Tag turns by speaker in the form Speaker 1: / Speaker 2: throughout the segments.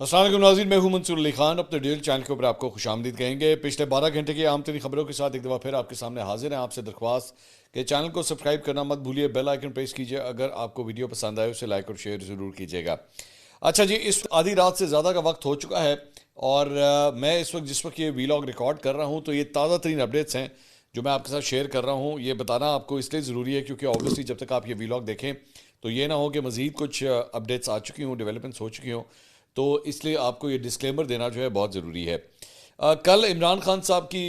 Speaker 1: السلام علیکم ناظرین، میں ہوں منصور علی خان۔ اپنے ڈیل چینل کے اوپر آپ کو خوش آمدید کہیں گے۔ پچھلے 12 گھنٹے کی عام ترین خبروں کے ساتھ ایک دفعہ پھر آپ کے سامنے حاضر ہیں۔ آپ سے درخواست کہ چینل کو سبسکرائب کرنا مت بھولیے، بیل آئیکن پریس کیجیے۔ اگر آپ کو ویڈیو پسند آئے اسے لائک اور شیئر ضرور کیجیے گا۔ اچھا جی، اس آدھی رات سے زیادہ کا وقت ہو چکا ہے اور میں اس وقت جس وقت یہ ویلاگ ریکارڈ کر رہا ہوں تو یہ تازہ ترین اپڈیٹس ہیں جو میں آپ کے ساتھ شیئر کر رہا ہوں۔ یہ بتانا آپ کو اس لیے ضروری ہے کیونکہ آبویسلی جب تک آپ یہ ویلاگ دیکھیں تو یہ نہ ہو کہ مزید کچھ اپڈیٹس آ چکی ہوں، ڈیولپمنٹس ہو چکی ہوں، تو اس لیے آپ کو یہ ڈسکلیمر دینا جو ہے بہت ضروری ہے۔ کل عمران خان صاحب کی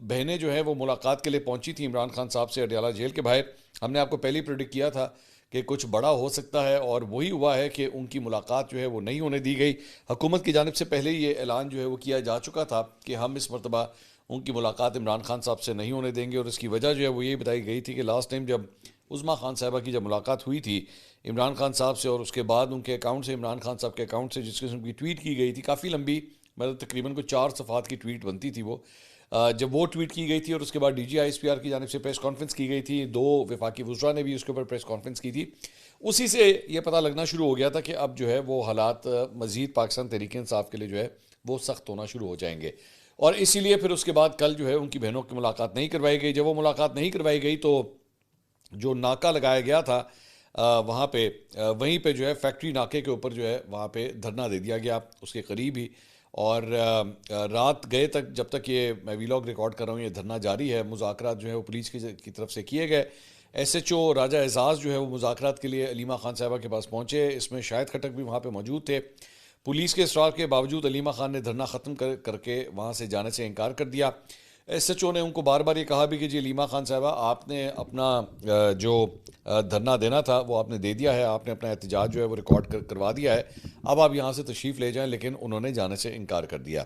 Speaker 1: بہنیں جو ہیں وہ ملاقات کے لیے پہنچی تھیں عمران خان صاحب سے اڈیالہ جیل کے باہر۔ ہم نے آپ کو پہلے پریڈکٹ کیا تھا کہ کچھ بڑا ہو سکتا ہے اور وہی ہوا ہے کہ ان کی ملاقات جو ہے وہ نہیں ہونے دی گئی۔ حکومت کی جانب سے پہلے یہ اعلان جو ہے وہ کیا جا چکا تھا کہ ہم اس مرتبہ ان کی ملاقات عمران خان صاحب سے نہیں ہونے دیں گے، اور اس کی وجہ جو ہے وہ یہی بتائی گئی تھی کہ لاسٹ ٹائم جب عظمیٰ خان صاحبہ کی جب ملاقات ہوئی تھی عمران خان صاحب سے، اور اس کے بعد ان کے اکاؤنٹ سے، عمران خان صاحب کے اکاؤنٹ سے جس قسم کی ٹویٹ کی گئی تھی، کافی لمبی، مطلب تقریباً کوئی 4 صفحات کی ٹویٹ بنتی تھی وہ، جب وہ ٹویٹ کی گئی تھی اور اس کے بعد D G I S P R کی جانب سے پریس کانفرنس کی گئی تھی، 2 وفاقی وزراء نے بھی اس کے اوپر پریس کانفرنس کی تھی، اسی سے یہ پتہ لگنا شروع ہو گیا تھا کہ اب جو ہے وہ حالات مزید پاکستان تحریک انصاف کے لیے جو ہے وہ سخت ہونا شروع ہو جائیں گے۔ اور اسی لیے پھر اس کے بعد کل جو ہے ان کی بہنوں کی ملاقات نہیں کروائی گئی۔ جب وہ ملاقات نہیں کروائی گئی تو جو ناکہ لگایا گیا تھا وہاں پہ، وہیں پہ جو ہے فیکٹری ناکے کے اوپر جو ہے وہاں پہ دھرنا دے دیا گیا اس کے قریب ہی، اور رات گئے تک، جب تک یہ میں ویلاگ ریکارڈ کر رہا ہوں یہ دھرنا جاری ہے۔ مذاکرات جو ہے وہ پولیس کی طرف سے کیے گئے۔ ایس ایچ او راجہ اعزاز جو ہے وہ مذاکرات کے لیے علیمہ خان صاحبہ کے پاس پہنچے، اس میں شاہد خٹک بھی وہاں پہ موجود تھے۔ پولیس کے اصرار کے باوجود علیمہ خان نے دھرنا ختم کر کے وہاں سے جانے سے انکار کر دیا۔ ایس ایچ او نے ان کو بار بار یہ کہا بھی کہ جی علیمہ خان صاحبہ، آپ نے اپنا جو دھرنا دینا تھا وہ آپ نے دے دیا ہے، آپ نے اپنا احتجاج جو ہے وہ ریکارڈ کروا دیا ہے، اب آپ یہاں سے تشریف لے جائیں، لیکن انہوں نے جانے سے انکار کر دیا۔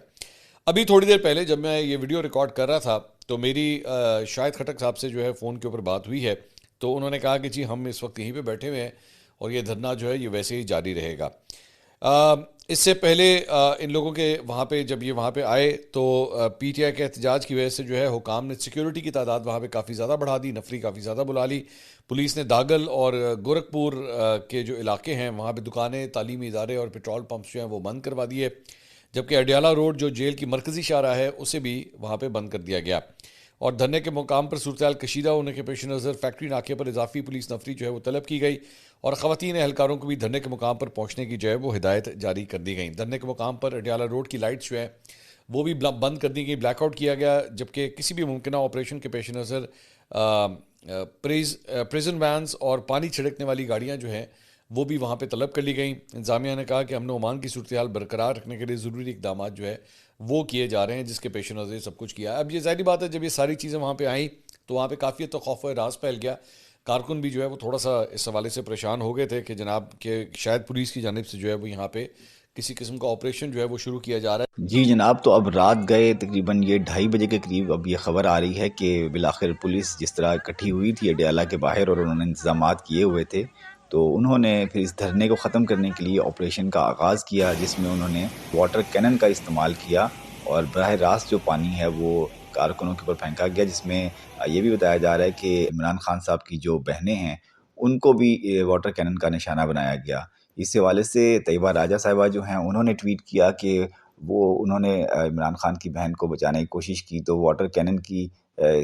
Speaker 1: ابھی تھوڑی دیر پہلے جب میں یہ ویڈیو ریکارڈ کر رہا تھا تو میری شاہد خٹک صاحب سے جو ہے فون کے اوپر بات ہوئی ہے، تو انہوں نے کہا کہ جی ہم اس وقت یہیں پہ بیٹھے ہوئے ہیں اور یہ دھرنا جو ہے یہ ویسے ہی جاری رہے گا۔ اس سے پہلے ان لوگوں کے وہاں پہ جب یہ وہاں پہ آئے تو پی ٹی آئی کے احتجاج کی وجہ سے جو ہے حکام نے سیکیورٹی کی تعداد وہاں پہ کافی زیادہ بڑھا دی، نفری کافی زیادہ بلا لی۔ پولیس نے داگل اور گورکھپور کے جو علاقے ہیں وہاں پہ دکانیں، تعلیمی ادارے اور پیٹرول پمپس جو ہیں وہ بند کروا دیے، جبکہ اڈیالہ روڈ جو جیل کی مرکزی شاہراہ ہے اسے بھی وہاں پہ بند کر دیا گیا۔ اور دھرنے کے مقام پر صورتحال کشیدہ ہونے کے پیش نظر فیکٹری ناکے پر اضافی پولیس نفری جو ہے وہ طلب کی گئی، اور خواتین اہلکاروں کو بھی دھرنے کے مقام پر پہنچنے کی جو ہے وہ ہدایت جاری کر دی گئی۔ دھرنے کے مقام پر اڈیالہ روڈ کی لائٹس جو ہیں وہ بھی بند کر دی گئی، بلیک آؤٹ کیا گیا، جبکہ کسی بھی ممکنہ آپریشن کے پیش نظر پریزن وینز اور پانی چھڑکنے والی گاڑیاں جو ہیں وہ بھی وہاں پہ طلب کر لی گئیں۔ انتظامیہ نے کہا کہ امن و امان کی صورتحال برقرار رکھنے کے لیے ضروری اقدامات جو ہے وہ کیے جا رہے ہیں، جس کے پیش نظر سب کچھ کیا ہے۔ اب یہ ظاہری بات ہے، جب یہ ساری چیزیں وہاں پہ آئیں تو وہاں پہ کافی تو خوف و ہراس پھیل گیا۔ کارکن بھی جو ہے وہ تھوڑا سا اس حوالے سے پریشان ہو گئے تھے کہ جناب کہ شاید پولیس کی جانب سے جو ہے وہ یہاں پہ کسی قسم کا آپریشن جو ہے وہ شروع کیا جا رہا ہے۔
Speaker 2: جی جناب، تو اب رات گئے تقریباً یہ 2:30 کے قریب اب یہ خبر آ رہی ہے کہ بالآخر پولیس جس طرح اکٹھی ہوئی تھی اڈیالہ کے باہر اور انہوں نے انتظامات کیے ہوئے تھے، تو انہوں نے پھر اس دھرنے کو ختم کرنے کے لیے آپریشن کا آغاز کیا، جس میں انہوں نے واٹر کینن کا استعمال کیا اور براہ راست جو پانی ہے وہ کارکنوں کے اوپر پھینکا گیا، جس میں یہ بھی بتایا جا رہا ہے کہ عمران خان صاحب کی جو بہنیں ہیں ان کو بھی واٹر کینن کا نشانہ بنایا گیا۔ اس حوالے سے طیبہ راجہ صاحبہ جو ہیں انہوں نے ٹویٹ کیا کہ انہوں نے عمران خان کی بہن کو بچانے کی کوشش کی تو واٹر کینن کی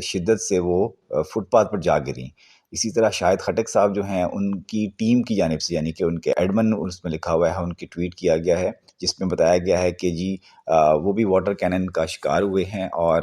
Speaker 2: شدت سے وہ فٹ پاتھ پر جا گریں۔ اسی طرح شاہد خٹک صاحب جو ہیں ان کی ٹیم کی جانب سے، یعنی کہ ان کے ایڈمن اس میں لکھا ہوا ہے، ان کی ٹویٹ کیا گیا ہے جس میں بتایا گیا ہے کہ جی وہ بھی واٹر کینن کا شکار ہوئے ہیں اور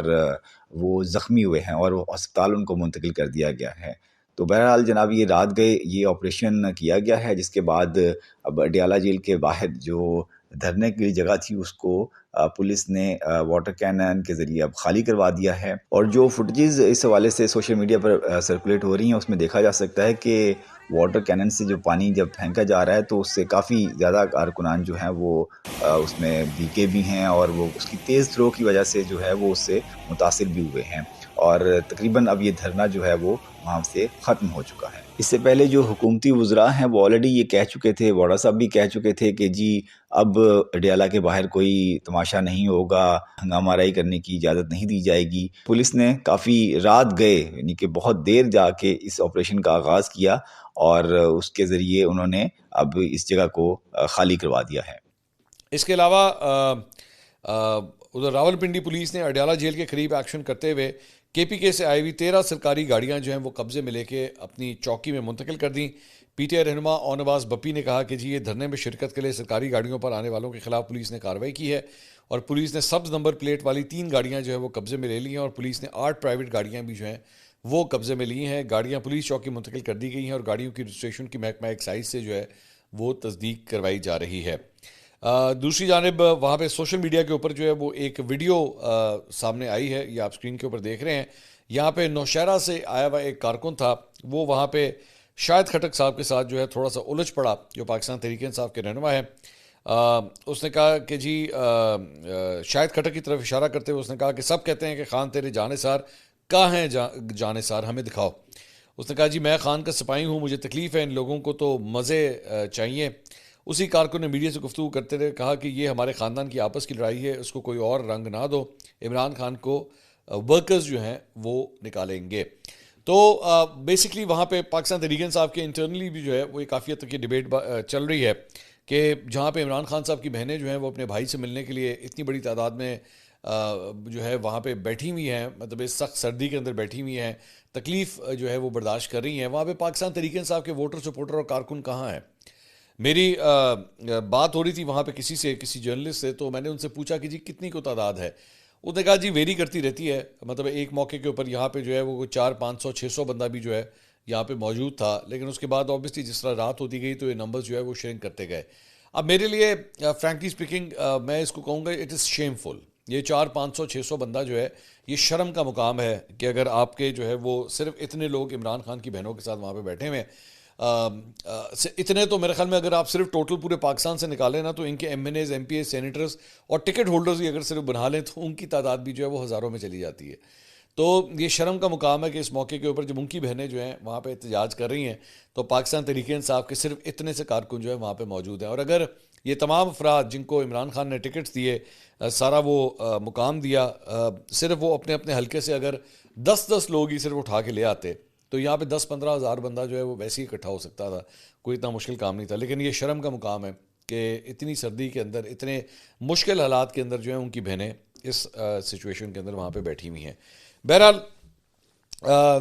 Speaker 2: وہ زخمی ہوئے ہیں اور وہ ہسپتال ان کو منتقل کر دیا گیا ہے۔ تو بہرحال جناب یہ رات گئے یہ آپریشن کیا گیا ہے، جس کے بعد اب اڈیالہ جیل کے باہر جو دھرنے کی جگہ تھی اس کو پولیس نے واٹر کینن کے ذریعے اب خالی کروا دیا ہے، اور جو فوٹیجز اس حوالے سے سوشل میڈیا پر سرکولیٹ ہو رہی ہیں اس میں دیکھا جا سکتا ہے کہ واٹر کینن سے جو پانی جب پھینکا جا رہا ہے تو اس سے کافی زیادہ کارکنان جو ہیں وہ اس میں بھیگے بھی ہیں اور وہ اس کی تیز تھرو کی وجہ سے جو ہے وہ اس سے متاثر بھی ہوئے ہیں، اور تقریباً اب یہ دھرنا جو ہے وہ وہاں سے ختم ہو چکا ہے۔ اس سے پہلے جو حکومتی وزراء ہیں وہ آلریڈی یہ کہہ چکے تھے، ووڈا صاحب بھی کہہ چکے تھے کہ جی اب اڈیالہ کے باہر کوئی تماشا نہیں ہوگا، ہنگامہ آرائی کرنے کی اجازت نہیں دی جائے گی۔ پولیس نے کافی رات گئے، یعنی کہ بہت دیر جا کے اس آپریشن کا آغاز کیا اور اس کے ذریعے انہوں نے اب اس جگہ کو خالی کروا دیا ہے۔
Speaker 1: اس کے علاوہ ادھر راولپنڈی پولیس نے اڈیالہ جیل کے قریب ایکشن کرتے ہوئے کے پی کے سے آئی ہوئی 13 سرکاری گاڑیاں جو ہیں وہ قبضے میں لے کے اپنی چوکی میں منتقل کر دیں. پی ٹی آئی رہنما اونواز بپی نے کہا کہ جی یہ دھرنے میں شرکت کے لیے سرکاری گاڑیوں پر آنے والوں کے خلاف پولیس نے کارروائی کی ہے اور پولیس نے سبز نمبر پلیٹ والی 3 گاڑیاں جو ہے وہ قبضے میں لے لی ہیں اور پولیس نے 8 پرائیویٹ گاڑیاں بھی جو ہیں وہ قبضے میں لی ہیں. گاڑیاں پولیس چوکی منتقل کر دی گئی ہیں اور گاڑیوں کی رجسٹریشن کی محکمہ ایکسائز سے جو ہے وہ تصدیق کروائی جا رہی ہے. دوسری جانب وہاں پہ سوشل میڈیا کے اوپر جو ہے وہ ایک ویڈیو سامنے آئی ہے، یہ آپ اسکرین کے اوپر دیکھ رہے ہیں. یہاں پہ نوشہرہ سے آیا ہوا ایک کارکن تھا، وہ وہاں پہ شاہد خٹک صاحب کے ساتھ جو ہے تھوڑا سا الجھ پڑا، جو پاکستان تحریک انصاف کے رہنما ہے. اس نے کہا کہ جی شاہد خٹک کی طرف اشارہ کرتے ہوئے اس نے کہا کہ سب کہتے ہیں کہ خان تیرے جانثار کہاں ہیں جانثار، ہمیں دکھاؤ. اس نے کہا جی میں خان کا سپاہی ہوں، مجھے تکلیف ہے، ان لوگوں کو تو مزے چاہیے. اسی کارکن نے میڈیا سے گفتگو کرتے ہوئے کہا کہ یہ ہمارے خاندان کی آپس کی لڑائی ہے، اس کو کوئی اور رنگ نہ دو، عمران خان کو ورکرز جو ہیں وہ نکالیں گے. تو بیسکلی وہاں پہ پاکستان تحریک انصاف کے انٹرنلی بھی جو ہے وہ کافی حد تک یہ ڈیبیٹ چل رہی ہے کہ جہاں پہ عمران خان صاحب کی بہنیں جو ہیں وہ اپنے بھائی سے ملنے کے لیے اتنی بڑی تعداد میں جو ہے وہاں پہ بیٹھی ہوئی ہیں، مطلب اس سخت سردی کے اندر بیٹھی ہوئی ہیں، تکلیف جو ہے وہ برداشت کر رہی ہیں، وہاں پہ پاکستان تحریک انصاف کے ووٹر سپورٹر اور کارکن کہاں ہیں؟ میری بات ہو رہی تھی وہاں پہ کسی جرنلسٹ سے، تو میں نے ان سے پوچھا کہ جی کتنی کو تعداد ہے. اس نے کہا جی ویری کرتی رہتی ہے، مطلب ایک موقع کے اوپر یہاں پہ جو ہے وہ 400-500-600 بندہ بھی جو ہے یہاں پہ موجود تھا، لیکن اس کے بعد آبویسلی جس طرح رات ہوتی گئی تو یہ نمبرز جو ہے وہ شرنک کرتے گئے. اب میرے لیے فرینکلی اسپیکنگ میں اس کو کہوں گا اٹ از شیم فل. یہ 400-500-600 بندہ جو ہے یہ شرم کا مقام ہے کہ اگر آپ کے جو ہے وہ صرف اتنے لوگ عمران خان کی بہنوں کے ساتھ وہاں پہ بیٹھے ہوئے اتنے، تو میرے خیال میں اگر آپ صرف ٹوٹل پورے پاکستان سے نکالیں نا تو ان کے M N As, M P As, senators اور ٹکٹ ہولڈرز بھی اگر صرف بنا لیں تو ان کی تعداد بھی جو ہے وہ ہزاروں میں چلی جاتی ہے. تو یہ شرم کا مقام ہے کہ اس موقع کے اوپر جب ان کی بہنیں جو ہیں وہاں پہ احتجاج کر رہی ہیں تو پاکستان تحریک انصاف کے صرف اتنے سے کارکن جو ہے وہاں پہ موجود ہیں. اور اگر یہ تمام افراد جن کو عمران خان نے ٹکٹس دیے، سارا وہ مقام دیا، صرف وہ اپنے اپنے حلقے سے اگر 10 لوگ ہی صرف اٹھا کے لے آتے تو یہاں پہ 10-15 ہزار بندہ جو ہے وہ ویسے ہی اکٹھا ہو سکتا تھا، کوئی اتنا مشکل کام نہیں تھا. لیکن یہ شرم کا مقام ہے کہ اتنی سردی کے اندر، اتنے مشکل حالات کے اندر جو ہیں ان کی بہنیں اس سچویشن کے اندر وہاں پہ بیٹھی ہوئی ہیں. بہرحال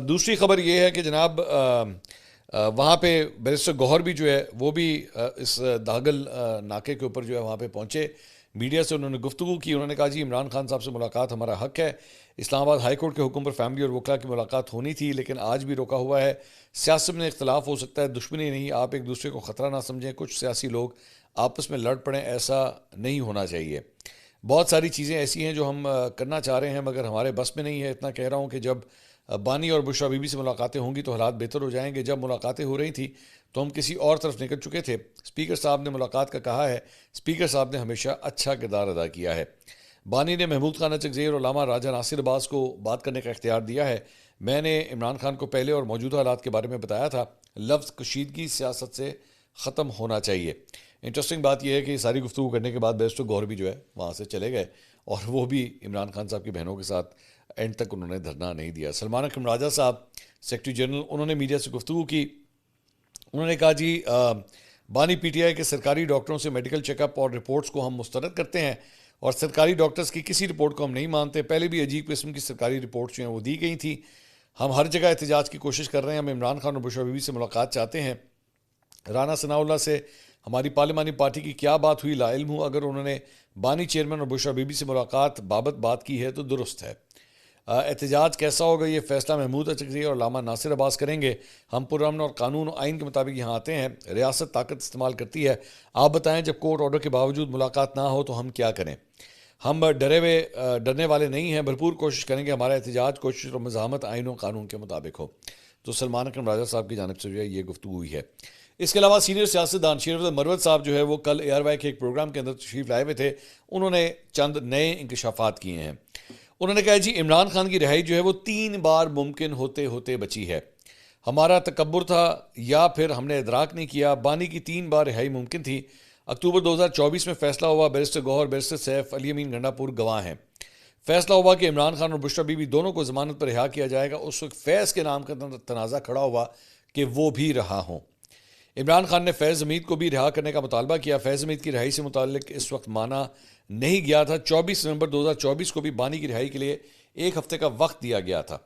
Speaker 1: دوسری خبر یہ ہے کہ جناب وہاں پہ بیرسٹر گوہر بھی جو ہے وہ بھی اس داغل ناکے کے اوپر جو ہے وہاں پہ پہنچے. میڈیا سے انہوں نے گفتگو کی. انہوں نے کہا جی عمران خان صاحب سے ملاقات ہمارا حق ہے. اسلام آباد ہائی کورٹ کے حکم پر فیملی اور وکلا کی ملاقات ہونی تھی لیکن آج بھی روکا ہوا ہے. سیاست میں اختلاف ہو سکتا ہے، دشمنی نہیں، آپ ایک دوسرے کو خطرہ نہ سمجھیں. کچھ سیاسی لوگ آپس میں لڑ پڑیں، ایسا نہیں ہونا چاہیے. بہت ساری چیزیں ایسی ہیں جو ہم کرنا چاہ رہے ہیں مگر ہمارے بس میں نہیں ہے. اتنا کہہ رہا ہوں کہ جب بانی اور بشرا بی بی سے ملاقاتیں ہوں گی تو حالات بہتر ہو جائیں گے. جب ملاقاتیں ہو رہی تھیں تو ہم کسی اور طرف نکل چکے تھے. اسپیکر صاحب نے ملاقات کا کہا ہے، اسپیکر صاحب نے ہمیشہ اچھا کردار ادا کیا ہے. بانی نے محمود خان اچکزئی اور علامہ راجہ ناصر عباس کو بات کرنے کا اختیار دیا ہے. میں نے عمران خان کو پہلے اور موجودہ حالات کے بارے میں بتایا تھا. لفظ کشیدگی سیاست سے ختم ہونا چاہیے. انٹرسٹنگ بات یہ ہے کہ ساری گفتگو کرنے کے بعد بیرسٹر گوہر بھی جو ہے وہاں سے چلے گئے اور وہ بھی عمران خان صاحب کی بہنوں کے ساتھ اینڈ تک انہوں نے دھرنا نہیں دیا. سلمان اکرم راجہ صاحب سیکرٹری جنرل، انہوں نے میڈیا سے گفتگو کی. انہوں نے کہا جی بانی پی ٹی آئی کے سرکاری ڈاکٹروں سے میڈیکل چیک اپ اور رپورٹس کو ہم مسترد کرتے ہیں اور سرکاری ڈاکٹرز کی کسی رپورٹ کو ہم نہیں مانتے. پہلے بھی عجیب قسم کی سرکاری رپورٹس جو ہیں وہ دی گئی تھیں. ہم ہر جگہ احتجاج کی کوشش کر رہے ہیں. ہم عمران خان اور بشرا بی بی سے ملاقات چاہتے ہیں. رانا ثناء اللہ سے ہماری پارلیمانی پارٹی کی کیا بات ہوئی لا علم ہوں. اگر انہوں نے بانی چیئرمین اور بشرا بی بی سے ملاقات بابت بات کی ہے تو درست ہے. احتجاج کیسا ہوگا یہ فیصلہ محمود اچکزئی اور علامہ ناصر عباس کریں گے. ہم پرامن اور قانون و آئین کے مطابق یہاں آتے ہیں. ریاست طاقت استعمال کرتی ہے. آپ بتائیں جب کورٹ آرڈر کے باوجود ملاقات نہ ہو تو ہم کیا کریں؟ ہم ڈرنے والے نہیں ہیں. بھرپور کوشش کریں گے ہمارا احتجاج کوشش اور مزاحمت آئین و قانون کے مطابق ہو. تو سلمان اکرم راجہ صاحب کی جانب سے جو ہے یہ گفتگو ہوئی ہے. اس کے علاوہ سینئر سیاستدان شیر افضل مروت صاحب جو ہے وہ کل اے آر وائی کے ایک پروگرام کے اندر تشریف لائے ہوئے تھے. انہوں نے چند نئے انکشافات کیے ہیں. انہوں نے کہا جی عمران خان کی رہائی جو ہے وہ 3 بار ممکن ہوتے ہوتے بچی ہے. ہمارا تکبر تھا یا پھر ہم نے ادراک نہیں کیا. بانی کی 3 بار رہائی ممکن تھی. اکتوبر 2024 میں فیصلہ ہوا. بیرسٹر گوہر، بیرسٹر سیف، علی امین گنڈا پور گواہ ہیں. فیصلہ ہوا کہ عمران خان اور بشرا بی بی دونوں کو ضمانت پر رہا کیا جائے گا. اس وقت فیض کے نام کا تنازع کھڑا ہوا کہ وہ بھی رہا ہوں. عمران خان نے فیض حمید کو بھی رہا کرنے کا مطالبہ کیا. فیض حمید کی رہائی سے متعلق اس وقت مانا نہیں گیا تھا. 24 نومبر 2024 کو بھی بانی کی رہائی کے لیے ایک ہفتے کا وقت دیا گیا تھا.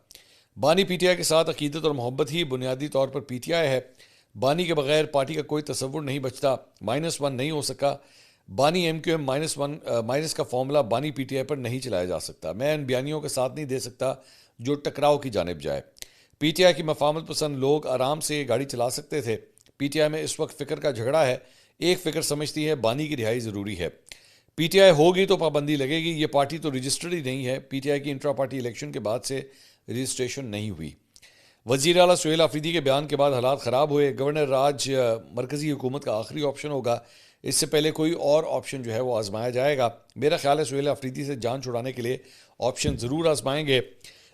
Speaker 1: بانی پی ٹی آئی کے ساتھ عقیدت اور محبت ہی بنیادی طور پر پی ٹی آئی ہے. بانی کے بغیر پارٹی کا کوئی تصور نہیں بچتا. -1 نہیں ہو سکا. بانی ایم کیو ایم مائنس کا فارمولہ بانی پی ٹی آئی پر نہیں چلایا جا سکتا. میں ان بیانیوں کا ساتھ نہیں دے سکتا جو ٹکراؤ کی جانب جائے. پی ٹی آئی کی مفاہمت پسند لوگ آرام سے یہ گاڑی چلا سکتے تھے. پی ٹی آئی میں اس وقت فکر کا جھگڑا ہے. ایک فکر سمجھتی ہے بانی کی رہائی ضروری ہے. پی ٹی آئی ہوگی تو پابندی لگے گی. یہ پارٹی تو رجسٹرڈ ہی نہیں ہے. پی ٹی آئی کی انٹرا پارٹی الیکشن کے بعد سے رجسٹریشن نہیں ہوئی. وزیر اعلیٰ سہیل آفریدی کے بیان کے بعد حالات خراب ہوئے. گورنر راج مرکزی حکومت کا آخری آپشن ہوگا. اس سے پہلے کوئی اور آپشن جو ہے وہ آزمایا جائے گا. میرا خیال ہے سہیل آفریدی سے جان چھڑانے کے لیے آپشن ضرور آزمائیں گے.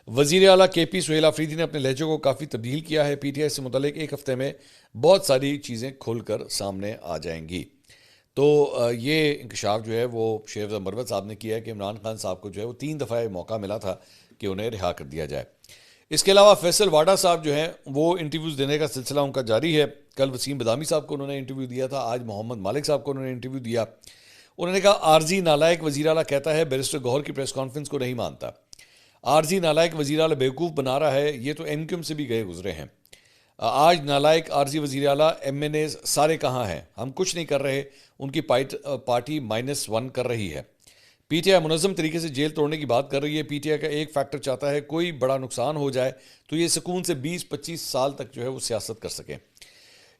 Speaker 1: وزیر اعلیٰ کے پی سہیل آفریدی نے اپنے لہجے کو کافی تبدیل کیا ہے. پی ٹی آئی سے متعلق ایک ہفتے میں بہت ساری چیزیں کھل کر سامنے آ جائیں گی. تو یہ انکشاف جو ہے وہ شیخ رضا مروت صاحب نے کیا ہے کہ عمران خان صاحب کو جو ہے وہ 3 دفعہ موقع ملا تھا کہ انہیں رہا کر دیا جائے. اس کے علاوہ فیصل واڈا صاحب جو ہیں وہ انٹرویوز دینے کا سلسلہ ان کا جاری ہے. کل وسیم بدامی صاحب کو انہوں نے انٹرویو دیا تھا. آج محمد مالک صاحب کو انہوں نے انٹرویو دیا. انہوں نے کہا عارضی نالائق وزیر اعلیٰ کہتا ہے بیرسٹر گوہر کی پریس کانفرنس کو نہیں مانتا. عارضی نالائق وزیر اعلیٰ بیوقوف بنا رہا ہے. یہ تو ایم کیو ایم سے بھی گئے گزرے ہیں. آج نالائق عارضی وزیر اعلیٰ ایم این ایز سارے کہاں ہیں. ہم کچھ نہیں کر رہے. ان کی پارٹی -1 کر رہی ہے. پی ٹی آئی منظم طریقے سے جیل توڑنے کی بات کر رہی ہے. پی ٹی آئی کا ایک فیکٹر چاہتا ہے کوئی بڑا نقصان ہو جائے تو یہ سکون سے 20-25 سال تک جو ہے وہ سیاست کر سکیں.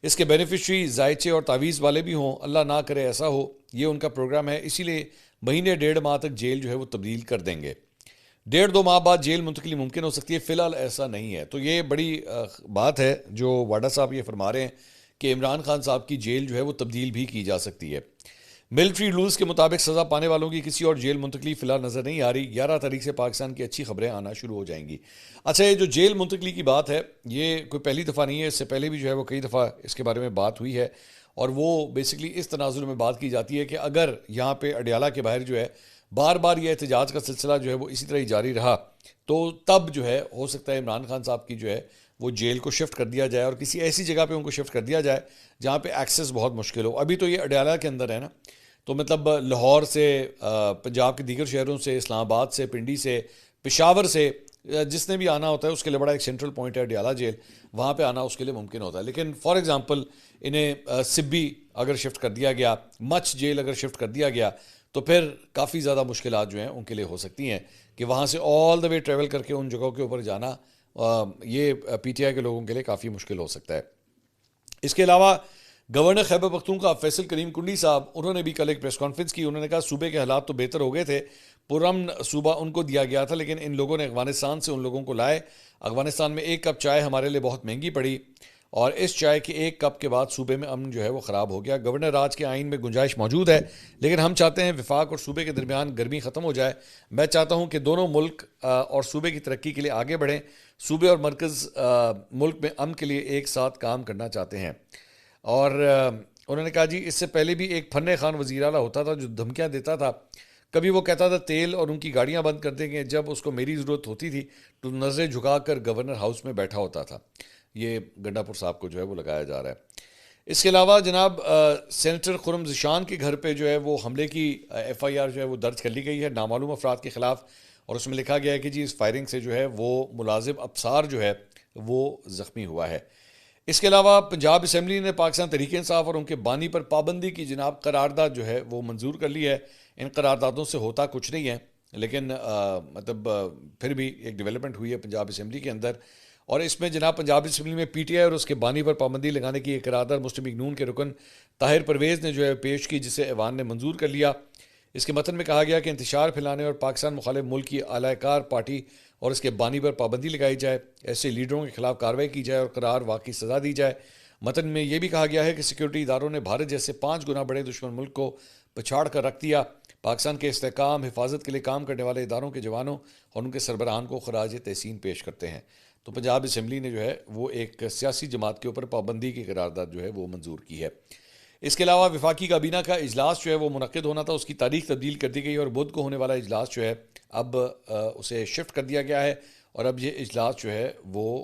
Speaker 1: اس کے بینیفیشری ذائچے اور تعویذ والے بھی ہوں. اللہ نہ کرے ایسا ہو. یہ ان کا پروگرام ہے. اسی لیے مہینے 1.5 ماہ تک جیل جو ہے وہ تبدیل کر دیں گے. 1.5-2 ماہ بعد جیل منتقلی ممکن ہو سکتی ہے. فی الحال ایسا نہیں ہے. تو یہ بڑی بات ہے جو واڈا صاحب یہ فرما رہے ہیں کہ عمران خان صاحب کی جیل جو ہے وہ تبدیل بھی کی جا سکتی ہے. ملٹری رولز کے مطابق سزا پانے والوں کی کسی اور جیل منتقلی فی الحال نظر نہیں آ رہی. 11 تاریخ سے پاکستان کی اچھی خبریں آنا شروع ہو جائیں گی. اچھا یہ جو جیل منتقلی کی بات ہے یہ کوئی پہلی دفعہ نہیں ہے. اس سے پہلے بھی جو ہے وہ کئی دفعہ اس کے بارے میں بات ہوئی ہے اور وہ بیسکلی اس تناظر میں بات کی جاتی ہے کہ اگر یہاں پہ اڈیالہ کے باہر جو ہے بار بار یہ احتجاج کا سلسلہ جو ہے وہ اسی طرح ہی جاری رہا تو تب جو ہے ہو سکتا ہے عمران خان صاحب کی جو ہے وہ جیل کو شفٹ کر دیا جائے اور کسی ایسی جگہ پہ ان کو شفٹ کر دیا جائے جہاں پہ ایکسیس بہت مشکل ہو. ابھی تو یہ اڈیالہ کے اندر ہے نا. تو مطلب لاہور سے پنجاب کے دیگر شہروں سے اسلام آباد سے پنڈی سے پشاور سے جس نے بھی آنا ہوتا ہے اس کے لیے بڑا ایک سینٹرل پوائنٹ ہے اڈیالہ جیل. وہاں پہ آنا اس کے لیے ممکن ہوتا ہے. لیکن فار ایگزامپل انہیں سبی اگر شفٹ کر دیا گیا, مچھ جیل اگر شفٹ کر دیا گیا تو پھر کافی زیادہ مشکلات جو ہیں ان کے لیے ہو سکتی ہیں کہ وہاں سے آل دا وے ٹریول کر کے ان جگہوں کے اوپر جانا یہ پی ٹی آئی کے لوگوں کے لیے کافی مشکل ہو سکتا ہے. اس کے علاوہ گورنر خیبر پختونخوا فیصل کریم کنڈی صاحب انہوں نے بھی کل ایک پریس کانفرنس کی. انہوں نے کہا صوبے کے حالات تو بہتر ہو گئے تھے. پرامن صوبہ ان کو دیا گیا تھا لیکن ان لوگوں نے افغانستان سے ان لوگوں کو لائے. افغانستان میں 1 کپ چائے ہمارے لیے بہت مہنگی پڑی اور اس چائے کے 1 کپ کے بعد صوبے میں امن جو ہے وہ خراب ہو گیا. گورنر راج کے آئین میں گنجائش موجود ہے لیکن ہم چاہتے ہیں وفاق اور صوبے کے درمیان گرمی ختم ہو جائے. میں چاہتا ہوں کہ دونوں ملک اور صوبے کی ترقی کے لیے آگے بڑھیں. صوبے اور مرکز ملک میں امن کے لیے ایک ساتھ کام کرنا چاہتے ہیں. اور انہوں نے کہا جی اس سے پہلے بھی ایک فن خان وزیر اعلیٰ ہوتا تھا جو دھمکیاں دیتا تھا. کبھی وہ کہتا تھا تیل اور ان کی گاڑیاں بند کر دیں گے. جب اس کو میری ضرورت ہوتی تھی تو نظریں جھکا کر گورنر ہاؤس میں بیٹھا ہوتا تھا. یہ گنڈا پور صاحب کو جو ہے وہ لگایا جا رہا ہے. اس کے علاوہ جناب سینیٹر خرم ذیشان کے گھر پہ جو ہے وہ حملے کی ایف آئی آر جو ہے وہ درج کر لی گئی ہے نامعلوم افراد کے خلاف اور اس میں لکھا گیا ہے کہ جی اس فائرنگ سے جو ہے وہ ملازم ابصار جو ہے وہ زخمی ہوا ہے. اس کے علاوہ پنجاب اسمبلی نے پاکستان تحریک انصاف اور ان کے بانی پر پابندی کی جناب قرارداد جو ہے وہ منظور کر لی ہے. ان قراردادوں سے ہوتا کچھ نہیں ہے لیکن مطلب پھر بھی ایک ڈیولپمنٹ ہوئی ہے پنجاب اسمبلی کے اندر اور اس میں جناب پنجاب اسمبلی میں پی ٹی آئی اور اس کے بانی پر پابندی لگانے کی ایک قرارداد مسلم لیگ نون کے رکن طاہر پرویز نے جو ہے پیش کی جسے ایوان نے منظور کر لیا. اس کے متن میں کہا گیا کہ انتشار پھیلانے اور پاکستان مخالف ملک کی اعلی کار پارٹی اور اس کے بانی پر پابندی لگائی جائے. ایسے لیڈروں کے خلاف کارروائی کی جائے اور قرار واقعی سزا دی جائے. متن میں یہ بھی کہا گیا ہے کہ سیکورٹی اداروں نے بھارت جیسے 5 گنا بڑے دشمن ملک کو پچھاڑ کر رکھ دیا. پاکستان کے استحکام حفاظت کے لیے کام کرنے والے اداروں کے جوانوں اور ان کے سربراہان کو خراج تحسین پیش کرتے ہیں. تو پنجاب اسمبلی نے جو ہے وہ ایک سیاسی جماعت کے اوپر پابندی کی قرارداد جو ہے وہ منظور کی ہے. اس کے علاوہ وفاقی کابینہ کا اجلاس جو ہے وہ منعقد ہونا تھا اس کی تاریخ تبدیل کر دی گئی اور بدھ کو ہونے والا اجلاس جو ہے اب اسے شفٹ کر دیا گیا ہے اور اب یہ اجلاس جو ہے وہ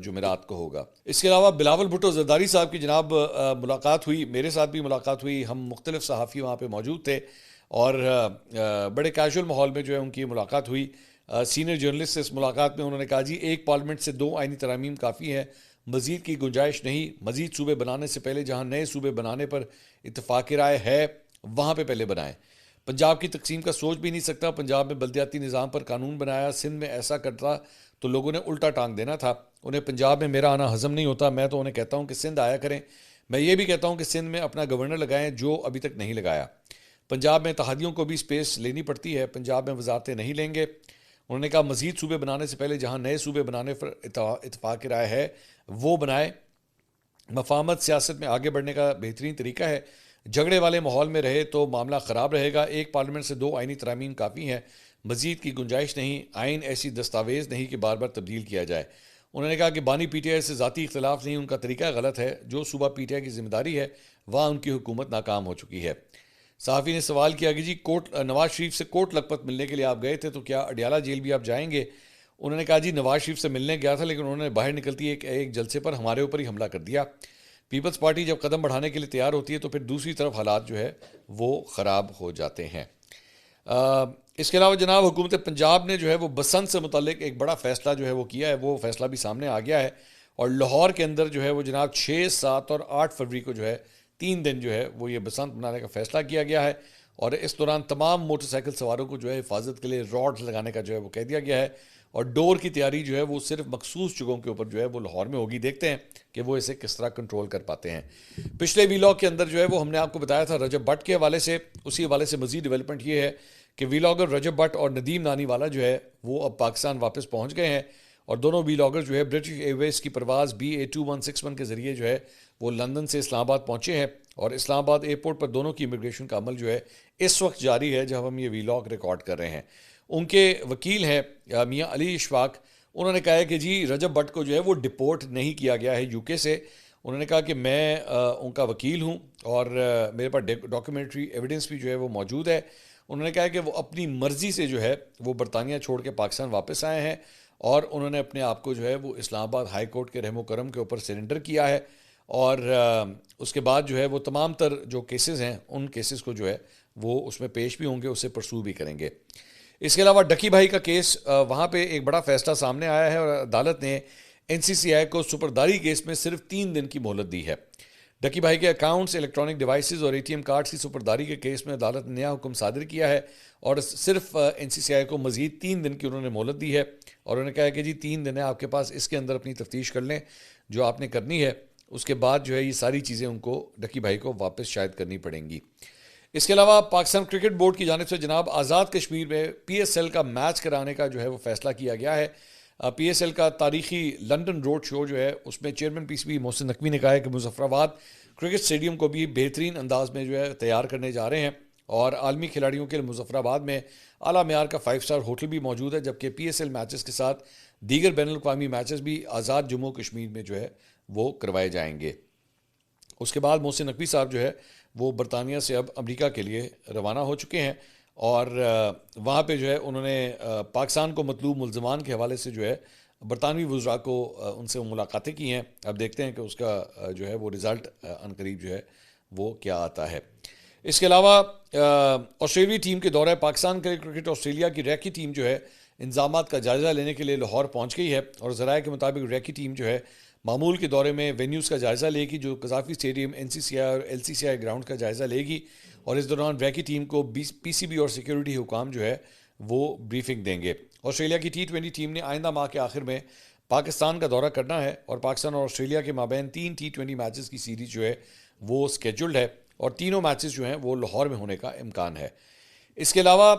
Speaker 1: جمعرات کو ہوگا. اس کے علاوہ بلاول بھٹو زرداری صاحب کی جناب ملاقات ہوئی, میرے ساتھ بھی ملاقات ہوئی, ہم مختلف صحافی وہاں پہ موجود تھے اور بڑے کیجول ماحول میں جو ہے ان کی ملاقات ہوئی. سینئر جرنلسٹ سے اس ملاقات میں انہوں نے کہا جی ایک پارلیمنٹ سے 2 آئینی ترامیم کافی ہے, مزید کی گنجائش نہیں, مزید صوبے بنانے سے پہلے جہاں نئے صوبے بنانے پر اتفاق رائے ہے وہاں پہ پہلے بنائیں. پنجاب کی تقسیم کا سوچ بھی نہیں سکتا, پنجاب میں بلدیاتی نظام پر قانون بنایا, سندھ میں ایسا کرتا تو لوگوں نے الٹا ٹانگ دینا تھا. انہیں پنجاب میں میرا آنا ہضم نہیں ہوتا, میں تو انہیں کہتا ہوں کہ سندھ آیا کریں. میں یہ بھی کہتا ہوں کہ سندھ میں اپنا گورنر لگائیں جو ابھی تک نہیں لگایا. پنجاب میں اتحادیوں کو بھی سپیس لینی پڑتی ہے, پنجاب میں وزارتیں نہیں لیں گے. انہوں نے کہا مزید صوبے بنانے سے پہلے جہاں نئے صوبے بنانے پر اتفاق رائے ہے وہ بنائے. مفاہمت سیاست میں آگے بڑھنے کا بہترین طریقہ ہے, جھگڑے والے ماحول میں رہے تو معاملہ خراب رہے گا. ایک پارلیمنٹ سے 2 آئینی ترامیم کافی ہیں, مزید کی گنجائش نہیں. آئین ایسی دستاویز نہیں کہ بار بار تبدیل کیا جائے. انہوں نے کہا کہ بانی پی ٹی آئی سے ذاتی اختلاف نہیں, ان کا طریقہ غلط ہے. جو صوبہ پی ٹی آئی کی ذمہ داری ہے وہاں ان کی حکومت ناکام ہو چکی ہے. صحافی نے سوال کیا کہ جی نواز شریف سے کوٹ لکھپت ملنے کے لیے آپ گئے تھے تو کیا اڈیالہ جیل بھی آپ جائیں گے؟ انہوں نے کہا جی نواز شریف سے ملنے گیا تھا لیکن انہوں نے باہر نکلتی ایک جلسے پر ہمارے اوپر ہی حملہ کر دیا. پیپلز پارٹی جب قدم بڑھانے کے لیے تیار ہوتی ہے تو پھر دوسری طرف حالات جو ہے وہ خراب ہو جاتے ہیں. اس کے علاوہ جناب حکومت پنجاب نے جو ہے وہ بسنت سے متعلق ایک بڑا فیصلہ جو ہے وہ کیا ہے, وہ فیصلہ بھی سامنے آ گیا ہے. اور لاہور کے اندر جو ہے وہ جناب 6, 7 اور 8 فروری کو جو ہے 3 دن جو ہے وہ یہ بسنت منانے کا فیصلہ کیا گیا ہے. اور اس دوران تمام موٹر سائیکل سواروں کو جو ہے حفاظت کے لیے راڈ لگانے کا جو ہے وہ کہہ دیا گیا ہے. اور ڈور کی تیاری جو ہے وہ صرف مخصوص جگہوں کے اوپر جو ہے وہ لاہور میں ہوگی. دیکھتے ہیں کہ وہ اسے کس طرح کنٹرول کر پاتے ہیں. پچھلے ویلاگ کے اندر جو ہے وہ ہم نے آپ کو بتایا تھا رجب بٹ کے حوالے سے, اسی حوالے سے مزید ڈیولپمنٹ یہ ہے کہ ویلاگر رجب بٹ اور ندیم نانی والا جو ہے وہ اب پاکستان واپس پہنچ گئے ہیں. اور دونوں ویلاگر جو ہے برٹش ایئر ویز کی پرواز BA2161 کے ذریعے جو ہے وہ لندن سے اسلام آباد پہنچے ہیں. اور اسلام آباد ایئرپورٹ پر دونوں کی امیگریشن کا عمل جو ہے اس وقت جاری ہے جب ہم یہ ویلاگ ریکارڈ کر رہے ہیں. ان کے وکیل ہیں میاں علی اشفاق, انہوں نے کہا ہے کہ جی رجب بٹ کو جو ہے وہ ڈپورٹ نہیں کیا گیا ہے UK سے. انہوں نے کہا کہ میں ان کا وکیل ہوں اور میرے پاس ڈاکیومنٹری ایویڈنس بھی جو ہے وہ موجود ہے. انہوں نے کہا کہ وہ اپنی مرضی سے جو ہے وہ برطانیہ چھوڑ کے پاکستان واپس آئے ہیں اور انہوں نے اپنے آپ کو جو ہے وہ اسلام آباد ہائی کورٹ کے رحم و کرم کے اوپر سرنڈر کیا ہے. اور اس کے بعد جو ہے وہ تمام تر جو کیسز ہیں ان کیسز کو جو ہے وہ اس میں پیش بھی ہوں گے, اسے پرسو بھی کریں گے. اس کے علاوہ ڈکی بھائی کا کیس, وہاں پہ ایک بڑا فیصلہ سامنے آیا ہے اور عدالت نے NCCI کو سپرداری کیس میں صرف 3 دن کی مہلت دی ہے. ڈکی بھائی کے اکاؤنٹس, الیکٹرانک ڈیوائسز اور ATM کارڈز کی سپرداری کے کیس میں عدالت نے نیا حکم صادر کیا ہے اور صرف NCCI کو مزید 3 دن کی انہوں نے مہلت دی ہے. اور انہوں نے کہا ہے کہ جی 3 دن ہے آپ کے پاس, اس کے اندر اپنی تفتیش کر لیں جو آپ نے کرنی ہے. اس کے بعد جو ہے یہ ساری چیزیں ان کو ڈکی بھائی کو واپس شاید کرنی پڑیں گی. اس کے علاوہ پاکستان کرکٹ بورڈ کی جانب سے جناب آزاد کشمیر میں PSL کا میچ کرانے کا جو ہے وہ فیصلہ کیا گیا ہے. PSL کا تاریخی لندن روڈ شو جو ہے اس میں چیئرمین PCB محسن نقوی نے کہا ہے کہ مظفر آباد کرکٹ اسٹیڈیم کو بھی بہترین انداز میں جو ہے تیار کرنے جا رہے ہیں اور عالمی کھلاڑیوں کے لیے مظفر آباد میں اعلیٰ معیار کا 5 اسٹار ہوٹل بھی موجود ہے, جبکہ PSL میچز کے ساتھ دیگر بین الاقوامی میچز بھی آزاد جموں کشمیر میں جو ہے وہ کروائے جائیں گے. اس کے بعد محسن نقوی صاحب جو ہے وہ برطانیہ سے اب امریکہ کے لیے روانہ ہو چکے ہیں اور وہاں پہ جو ہے انہوں نے پاکستان کو مطلوب ملزمان کے حوالے سے جو ہے برطانوی وزراء کو ان سے ملاقاتیں کی ہیں. اب دیکھتے ہیں کہ اس کا جو ہے وہ رزلٹ عنقریب جو ہے وہ کیا آتا ہے. اس کے علاوہ آسٹریلوی ٹیم کے دورہ پاکستان کے کرکٹ آسٹریلیا کی ریکی ٹیم جو ہے انتظامات کا جائزہ لینے کے لیے لاہور پہنچ گئی ہے اور ذرائع کے مطابق ریکی ٹیم جو ہے معمول کے دورے میں وینیوز کا جائزہ لے گی جو قذافی اسٹیڈیم NCCI اور LCCI گراؤنڈ کا جائزہ لے گی اور اس دوران ریکی ٹیم کو PCB اور سیکیورٹی حکام جو ہے وہ بریفنگ دیں گے. آسٹریلیا کی T20 ٹیم نے آئندہ ماہ کے آخر میں پاکستان کا دورہ کرنا ہے اور پاکستان اور آسٹریلیا کے مابین 3 T20 میچز کی سیریز جو ہے وہ اسکیجولڈ ہے اور تینوں میچز جو ہیں وہ لاہور میں ہونے کا امکان ہے. اس کے علاوہ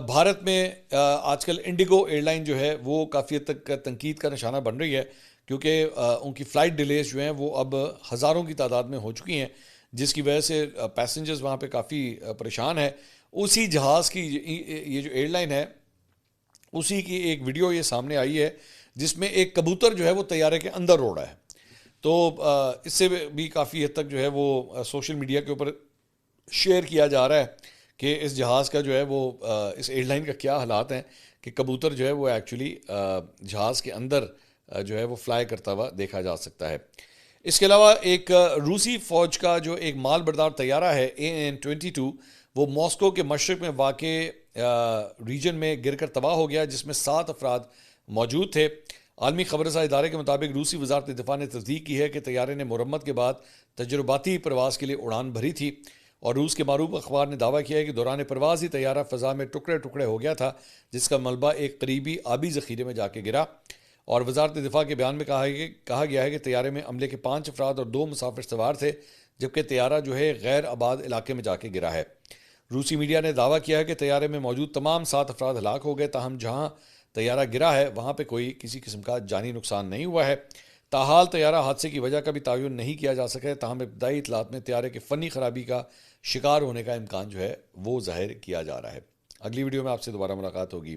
Speaker 1: بھارت میں آج کل انڈیگو ایئر لائن جو ہے وہ کافی حد تک تنقید کا نشانہ بن رہی ہے کیونکہ ان کی فلائٹ ڈیلیز جو ہیں وہ اب ہزاروں کی تعداد میں ہو چکی ہیں جس کی وجہ سے پیسنجرز وہاں پہ کافی پریشان ہیں. اسی جہاز کی یہ جو ایئر لائن ہے اسی کی ایک ویڈیو یہ سامنے آئی ہے جس میں ایک کبوتر جو ہے وہ طیارے کے اندر اڑ رہا ہے. تو اس سے بھی کافی حد تک جو ہے وہ سوشل میڈیا کے اوپر شیئر کیا جا رہا ہے کہ اس جہاز کا جو ہے وہ اس ایئر لائن کا کیا حالات ہیں کہ کبوتر جو ہے وہ ایکچولی جہاز کے اندر جو ہے وہ فلائی کرتا ہوا دیکھا جا سکتا ہے۔ اس کے علاوہ ایک روسی فوج کا جو ایک مال بردار طیارہ ہے AN-22 وہ ماسکو کے مشرق میں واقع ریجن میں گر کر تباہ ہو گیا، جس میں 7 افراد موجود تھے۔ عالمی خبر رساں ادارے کے مطابق روسی وزارت دفاع نے تصدیق کی ہے کہ طیارے نے مرمت کے بعد تجرباتی پرواز کے لیے اڑان بھری تھی، اور روس کے معروف اخبار نے دعویٰ کیا ہے کہ دوران پرواز ہی طیارہ فضا میں ٹکڑے ٹکڑے ہو گیا تھا، جس کا ملبہ ایک قریبی آبی ذخیرے میں جا کے گرا۔ اور وزارت دفاع کے بیان میں کہا گیا ہے کہ طیارے میں عملے کے 5 افراد اور 2 مسافر سوار تھے، جبکہ طیارہ جو ہے غیر آباد علاقے میں جا کے گرا ہے۔ روسی میڈیا نے دعویٰ کیا ہے کہ طیارے میں موجود تمام 7 افراد ہلاک ہو گئے، تاہم جہاں طیارہ گرا ہے وہاں پہ کوئی کسی قسم کا جانی نقصان نہیں ہوا ہے۔ تاحال طیارہ حادثے کی وجہ کا بھی تعین نہیں کیا جا سکا ہے، تاہم ابتدائی اطلاعات میں طیارے کے فنی خرابی کا شکار ہونے کا امکان جو ہے وہ ظاہر کیا جا رہا ہے۔ اگلی ویڈیو میں آپ سے دوبارہ ملاقات ہوگی۔